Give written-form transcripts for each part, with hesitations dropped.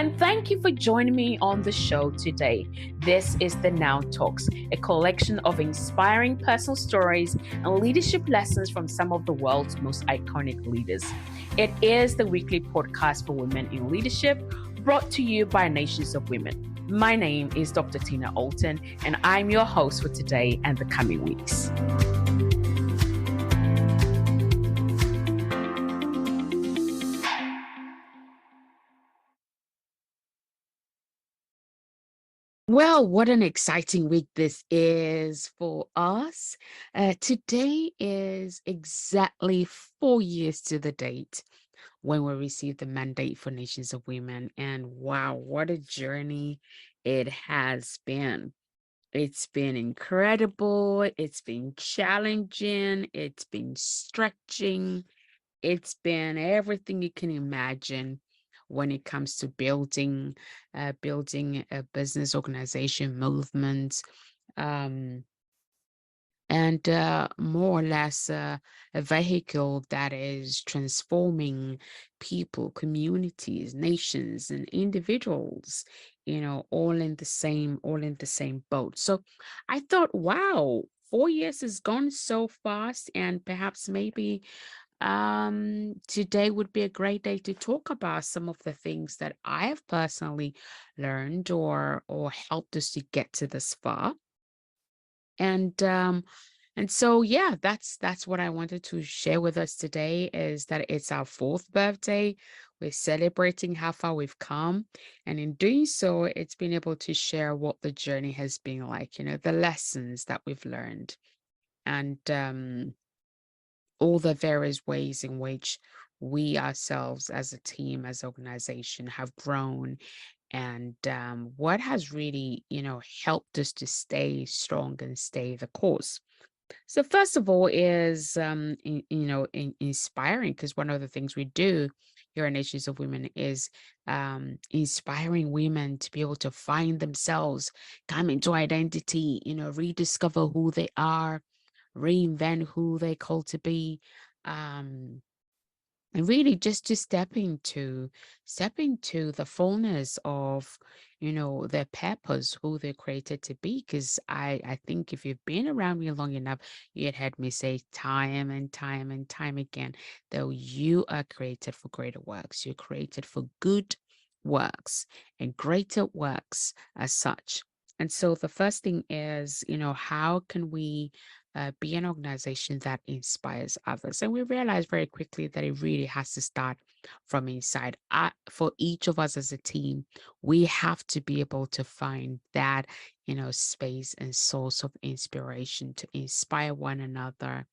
and thank you for joining me on the show today. This is the Now Talks, a collection of inspiring personal stories and leadership lessons from some of the world's most iconic leaders. It is the weekly podcast for women in leadership, brought to you by Nations of Women. My name is Dr. Tina Allton, and I'm your host for today and the coming weeks. Well, what an exciting week this is for us. Today is exactly 4 years to the date when we received the mandate for Nations of Women. And wow, what a journey it has been. It's been incredible. It's been challenging. It's been stretching. It's been everything you can imagine when it comes to building a business organization movement, um, and more or less a vehicle that is transforming people, communities, nations, and individuals. All in the same boat. So I thought, wow, 4 years has gone so fast, and perhaps maybe today would be a great day to talk about some of the things that I have personally learned or helped us to get to this far. And so yeah, that's what I wanted to share with us today, is that it's our fourth birthday. We're celebrating how far we've come. And in doing so, it's been able to share what the journey has been like, the lessons that we've learned. And all the various ways in which we ourselves as a team, as organization, have grown, and what has really, helped us to stay strong and stay the course. So first of all is inspiring, because one of the things we do here in Nations of Women is inspiring women to be able to find themselves, come into identity, rediscover who they are, reinvent who they call to be, um, and really just to step into the fullness of their purpose, who they're created to be. Because I think if you've been around me long enough, you'd heard me say time and time and time again that you are created for greater works. You're created for good works and greater works as such. And so the first thing is, how can we be an organization that inspires others? And we realize very quickly that it really has to start from inside. For each of us as a team, we have to be able to find that, space and source of inspiration to inspire one another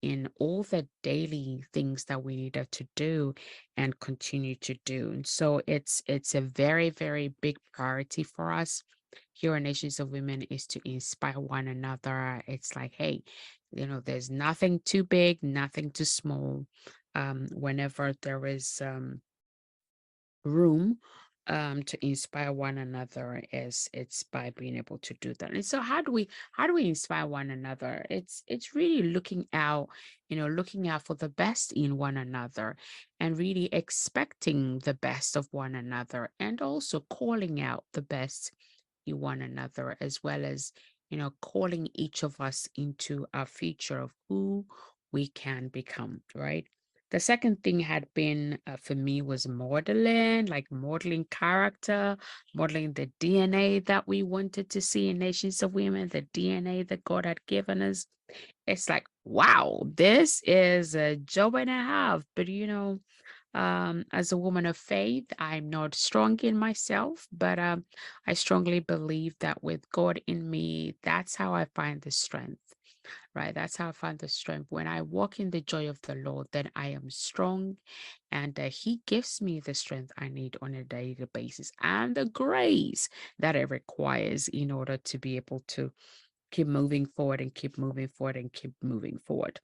in all the daily things that we needed to do and continue to do. And so it's a very, very big priority for us here in Nations of Women, is to inspire one another. It's like, hey, there's nothing too big, nothing too small. Whenever there is room to inspire one another, is it's by being able to do that. And so how do we inspire one another? It's really looking out for the best in one another, and really expecting the best of one another, and also calling out the best in one another, as well as calling each of us into our future of who we can become, right? The second thing had been, for me, was modeling, like modeling character, modeling the DNA that we wanted to see in Nations of Women, the DNA that God had given us. It's like, wow, this is a job and a half. But as a woman of faith, I'm not strong in myself, but I strongly believe that with God in me, that's how I find the strength, right? That's how I find the strength. When I walk in the joy of the Lord, then I am strong, and He gives me the strength I need on a daily basis, and the grace that it requires in order to be able to keep moving forward and keep moving forward and keep moving forward.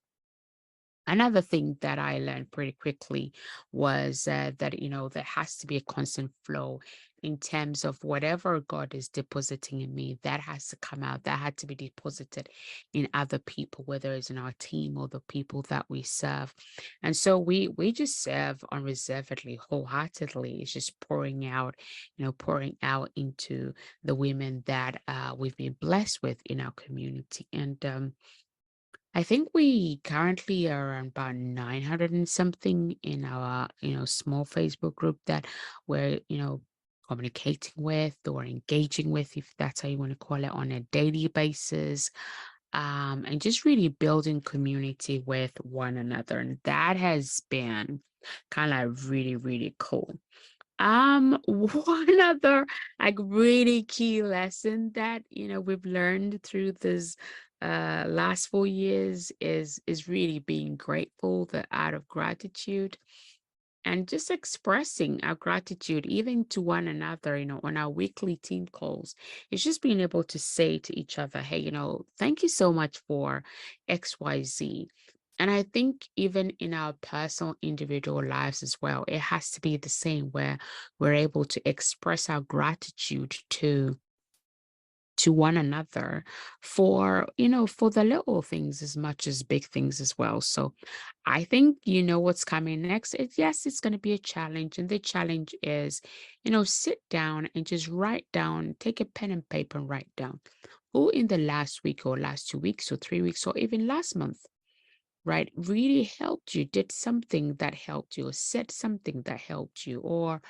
Another thing that I learned pretty quickly was that, there has to be a constant flow in terms of whatever God is depositing in me, that has to come out. That had to be deposited in other people, whether it's in our team or the people that we serve. And so we just serve unreservedly, wholeheartedly. It's just pouring out into the women that we've been blessed with in our community. And I think we currently are around about 900 and something in our, small Facebook group that we're, communicating with or engaging with, if that's how you want to call it, on a daily basis. And just really building community with one another. And that has been kind of really, really cool. One other like really key lesson that we've learned through this last 4 years is really being grateful, the art of gratitude, and just expressing our gratitude even to one another, on our weekly team calls. It's just being able to say to each other, hey, thank you so much for XYZ. And I think even in our personal individual lives as well, it has to be the same where we're able to express our gratitude to one another for for the little things as much as big things as well. So I think what's coming next. Yes, it's going to be a challenge, and the challenge is sit down and just write down, take a pen and paper and write down who in the last week or last 2 weeks or 3 weeks or even last month, right, really helped you, did something that helped you, or said something that helped you, or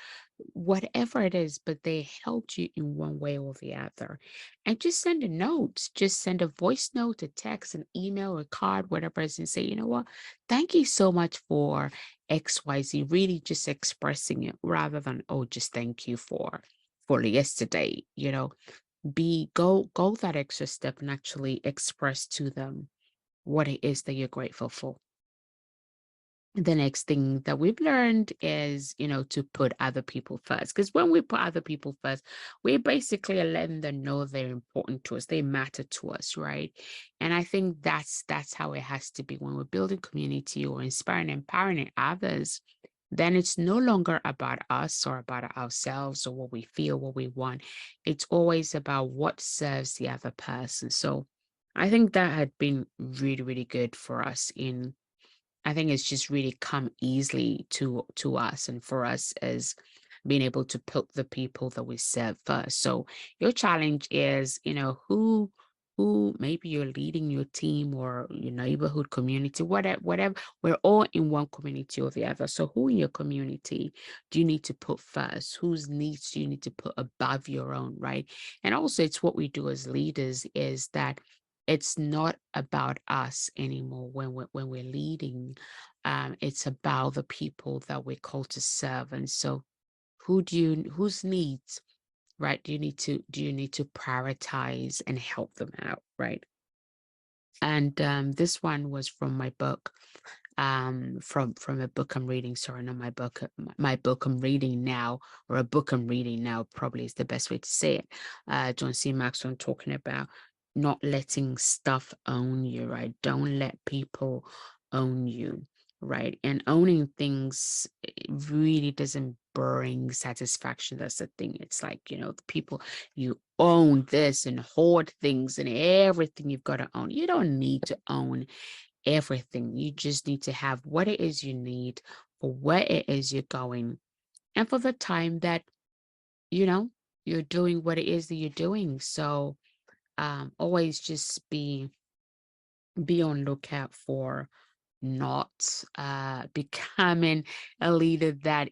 whatever it is, but they helped you in one way or the other. And just send a note, just send a voice note, a text, an email, a card, whatever it is, and say, you know what, thank you so much for XYZ, really just expressing it rather than, oh, just thank you for yesterday, go that extra step and actually express to them what it is that you're grateful for. The next thing that we've learned is, to put other people first. Because when we put other people first, we basically are letting them know they're important to us, they matter to us, right? And I think that's how it has to be when we're building community or inspiring, empowering others. Then it's no longer about us or about ourselves or what we feel, what we want. It's always about what serves the other person. So I think that had been really, really good for us in I think it's just really come easily to us and for us as being able to put the people that we serve first. So your challenge is, who maybe you're leading your team or your neighborhood community, whatever. We're all in one community or the other. So who in your community do you need to put first? Whose needs do you need to put above your own, right? And also it's what we do as leaders is that it's not about us anymore when we're leading. It's about the people that we're called to serve. And so whose needs, right, do you need to prioritize and help them out, right? And this one was from my book, from a book I'm reading. Sorry, not my book, my book I'm reading now, or a book I'm reading now, probably is the best way to say it. John C. Maxwell talking about not letting stuff own you, right? Don't let people own you, right? And owning things, it really doesn't bring satisfaction. That's the thing. It's like, the people, you own this and hoard things and everything you've got to own. You don't need to own everything. You just need to have what it is you need for where it is you're going and for the time that, you know, you're doing what it is that you're doing. So always just be on lookout for not becoming a leader that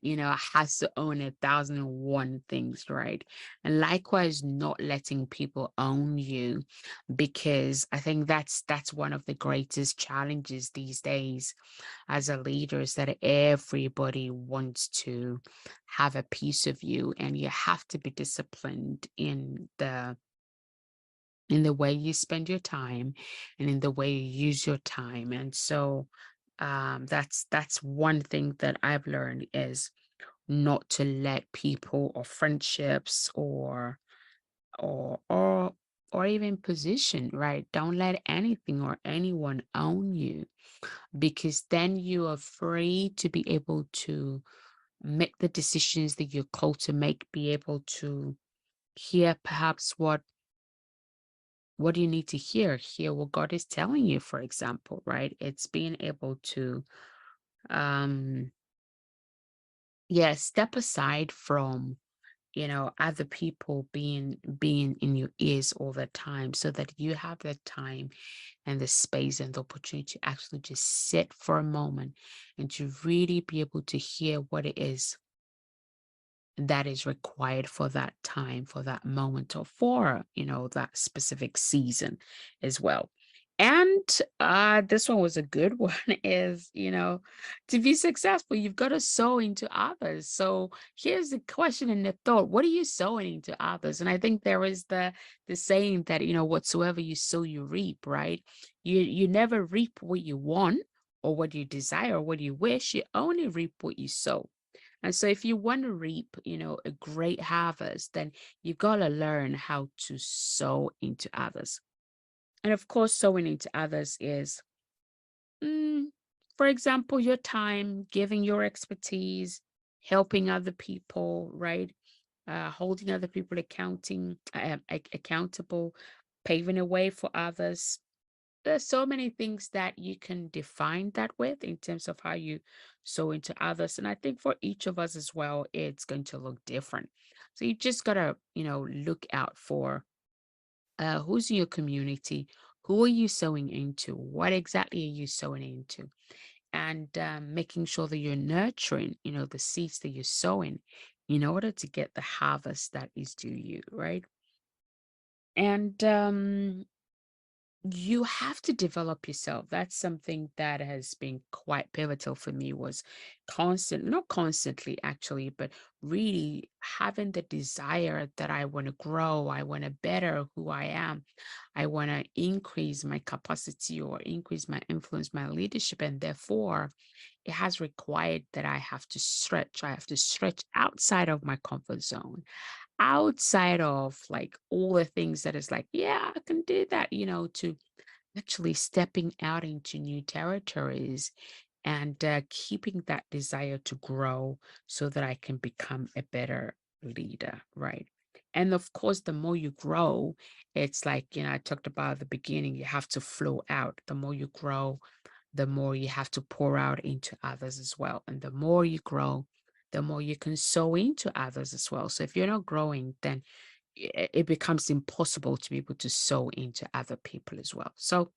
has to own 1,001 things, right? And likewise not letting people own you, because I think that's one of the greatest challenges these days as a leader, is that everybody wants to have a piece of you, and you have to be disciplined in the way you spend your time and in the way you use your time. And so that's one thing that I've learned, is not to let people or friendships or or even position, right? Don't let anything or anyone own you, because then you are free to be able to make the decisions that you're called to make, be able to hear perhaps what do you need to hear what God is telling you, for example, right? It's being able to um yeah, step aside from other people being in your ears all the time, so that you have the time and the space and the opportunity to actually just sit for a moment and to really be able to hear what it is that is required for that time, for that moment, or for, that specific season as well. And this one was a good one is, to be successful, you've got to sow into others. So here's the question and the thought: what are you sowing into others? And I think there is the saying that, whatsoever you sow, you reap, right? You never reap what you want or what you desire or what you wish. You only reap what you sow. And so if you want to reap, a great harvest, then you've got to learn how to sow into others. And of course, sowing into others is, mm, for example, your time, giving your expertise, helping other people, right? Holding other people accountable, paving a way for others. There's so many things that you can define that with in terms of how you sow into others. And I think for each of us as well, it's going to look different. So you just gotta, look out for who's in your community, who are you sowing into, what exactly are you sowing into, and making sure that you're nurturing, the seeds that you're sowing in order to get the harvest that is due you, right? And you have to develop yourself. That's something that has been quite pivotal for me, was not constantly actually, but really having the desire that I want to grow, I want to better who I am, I want to increase my capacity or increase my influence, my leadership. And therefore, it has required that I have to stretch. I have to stretch outside of my comfort zone, outside of like all the things that is like, yeah, I can do that, to actually stepping out into new territories and keeping that desire to grow so that I can become a better leader, right? And of course, the more you grow, it's like, I talked about at the beginning, you have to flow out. The more you grow, the more you have to pour out into others as well. And the more you grow, the more you can sow into others as well. So if you're not growing, then it becomes impossible to be able to sow into other people as well. So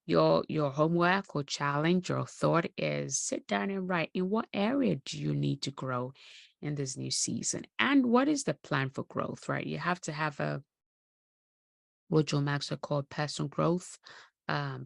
your homework or challenge or thought is sit down and write, in what area do you need to grow in this new season? And what is the plan for growth, right? You have to have a what Joe Maxwell called personal growth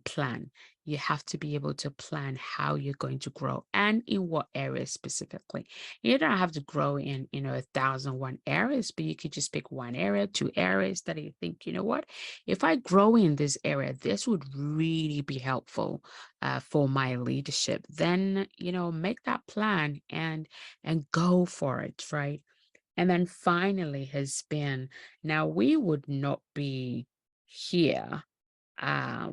plan. You have to be able to plan how you're going to grow and in what areas specifically. You don't have to grow in, 1,001 areas, but you could just pick one area, two areas that you think, what, if I grow in this area, this would really be helpful for my leadership. Then, make that plan and go for it, right? And then finally has been, now we would not be here.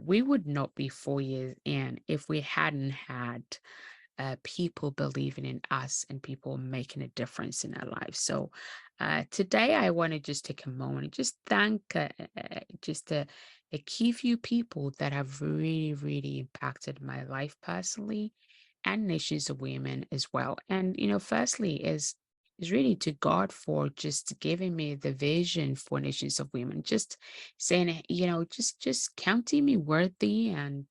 We would not be 4 years in if we hadn't had people believing in us and people making a difference in our lives. So today I want to just take a moment and just thank just a key few people that have really, really impacted my life personally and nations of women as well. And firstly is really to God for just giving me the vision for nations of women, just saying, just counting me worthy, and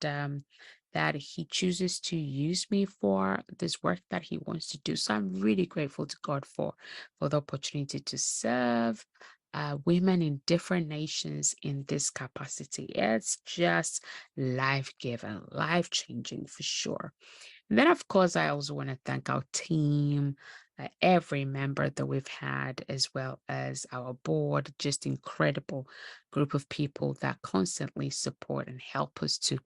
that he chooses to use me for this work that he wants to do. So I'm really grateful to God for the opportunity to serve women in different nations in this capacity. It's just life-giving, life-changing for sure. And then, of course, I also want to thank our team, every member that we've had, as well as our board, just incredible group of people that constantly support and help us to,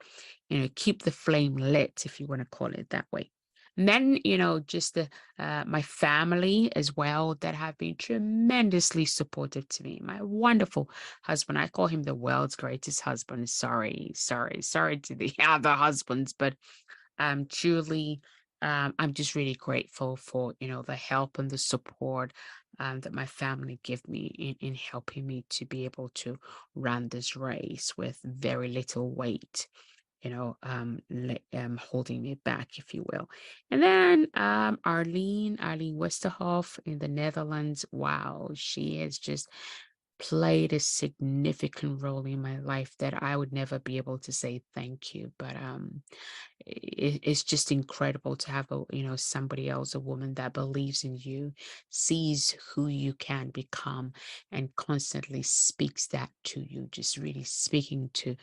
keep the flame lit, if you want to call it that way. And then, just my family as well that have been tremendously supportive to me. My wonderful husband, I call him the world's greatest husband. Sorry to the other husbands, but truly, I'm just really grateful for, the help and the support that my family give me in helping me to be able to run this race with very little weight, holding me back, if you will. And then Arlene Westerhoff in the Netherlands. Wow, she has just played a significant role in my life that I would never be able to say thank you. But it's just incredible to have somebody else, a woman that believes in you, sees who you can become, and constantly speaks that to you, just really speaking to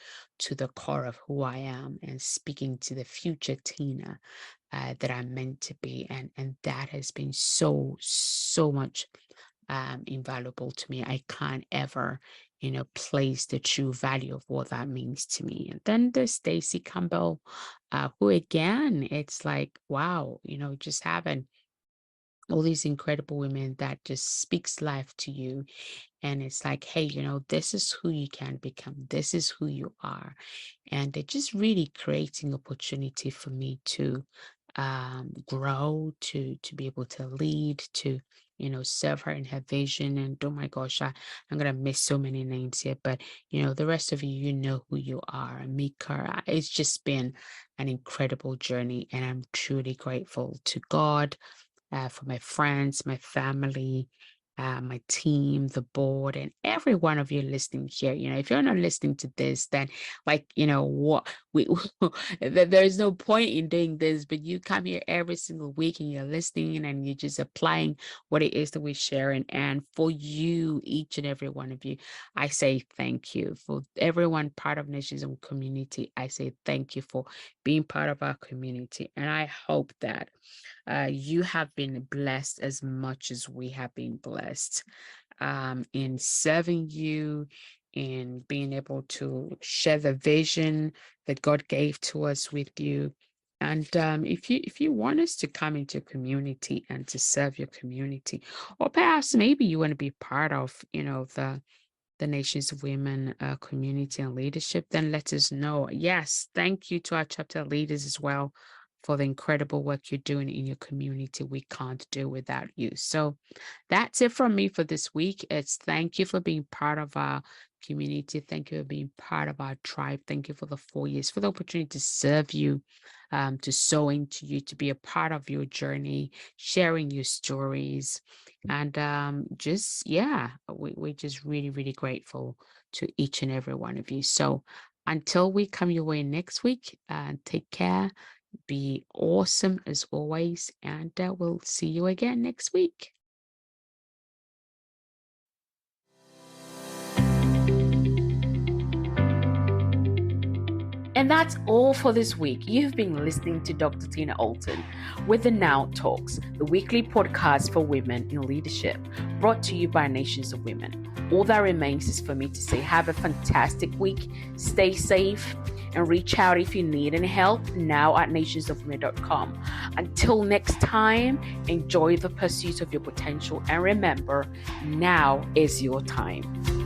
the core of who I am and speaking to the future Tina that I'm meant to be. And that has been so much invaluable to me. I can't ever, place the true value of what that means to me. And then there's Stacy Campbell, who again, it's like, wow, just having all these incredible women that just speaks life to you. And it's like, hey, this is who you can become. This is who you are. And it just really creating opportunity for me to grow, to be able to lead, to serve her in her vision. And oh my gosh, I'm gonna miss so many names here, but the rest of you, you know who you are. Mika, it's just been an incredible journey, and I'm truly grateful to God, for my friends, my family, my team, the board, and every one of you listening here. If you're not listening to this, then like, what we there is no point in doing this, but you come here every single week and you're listening and you're just applying what it is that we're sharing. And for you, each and every one of you, I say thank you. For everyone part of Nations and Community, I say thank you for being part of our community. And I hope that you have been blessed as much as we have been blessed in serving you, in being able to share the vision that God gave to us with you. And if you want us to come into your community and to serve your community, or perhaps maybe you want to be part of, the Nations of Women community and leadership, then let us know. Yes, thank you to our chapter leaders as well for the incredible work you're doing in your community. We can't do without you. So that's it from me for this week. It's thank you for being part of our community. Thank you for being part of our tribe. Thank you for the 4 years, for the opportunity to serve you, to sow into you, to be a part of your journey, sharing your stories. And yeah, we're just really, really grateful to each and every one of you. So until we come your way next week, take care, be awesome as always, and we'll see you again next week. And that's all for this week. You've been listening to Dr. Tina Allton with the Now Talks, the weekly podcast for women in leadership, brought to you by Nations of Women. All that remains is for me to say have a fantastic week, stay safe, and reach out if you need any help now at nationsofwomen.com. Until next time, enjoy the pursuit of your potential, and remember, now is your time.